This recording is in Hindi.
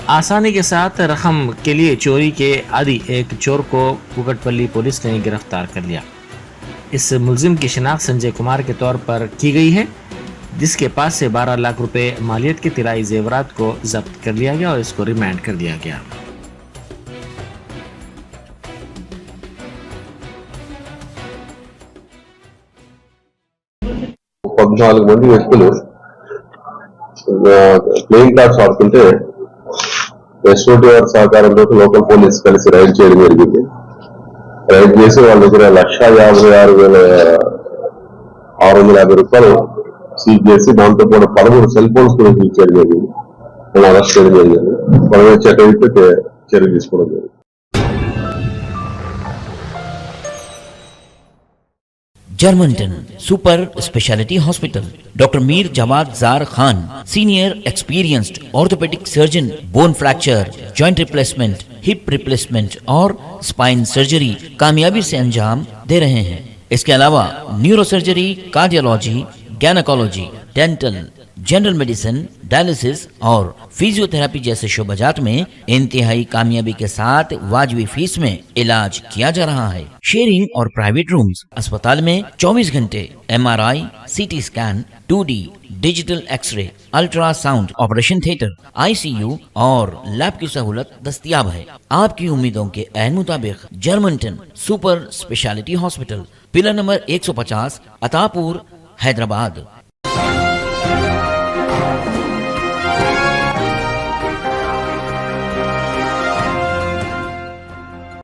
आसानी के साथ रकम के लिए चोरी के आदि एक चोर को कुकटपल्ली पुलिस ने गिरफ्तार कर लिया। इस मुलजिम की शिनाख्त संजय कुमार के तौर पर की गई है, जिसके पास से 12 लाख रुपए मालियत के तिराई जेवरात को जब्त कर लिया गया और इसको रिमांड कर दिया गया। పద్నాలుగు మంది వ్యక్తులు ప్లేయింగ్ కార్డ్స్ ఆడుతుంటే ఎస్ఓటి వారి సహకారంతో లోకల్ పోలీస్ కలిసి రైడ్ చేయడం జరిగింది. రైడ్ చేసి వాళ్ళ దగ్గర 1,56,650 రూపాయలు సీజ్ చేసి దాంతో కూడా 13 సెల్ ఫోన్స్ కూడా సీజ్ చేయడం జరిగింది. వాళ్ళు అరెస్ట్ చేయడం జరిగింది. వాళ్ళ చట్టరీత్యా చర్య తీసుకోవడం జరిగింది. Germanton super speciality hospital, doctor Mir Jawad Jar Khan, senior experienced orthopaedic surgeon, bone fracture, joint replacement, hip replacement और स्पाइन सर्जरी कामयाबी से अंजाम दे रहे हैं। इसके अलावा neuro surgery, cardiology, gynaecology, dental, general medicine, dialysis और फिजियोथेरेपी जैसे शोबाजात में इंतहाई कामयाबी के साथ वाजबी फीस में इलाज किया जा रहा है। शेयरिंग और प्राइवेट रूम्स, अस्पताल में 24 घंटे MRI, CT scan, 2D digital x-ray, ultrasound, operation theatre, ICU और लैब की सहूलत दस्तयाब है। आपकी उम्मीदों के ऐन मुताबिक Germanton super speciality hospital, pillar number 150, Attapur, Hyderabad.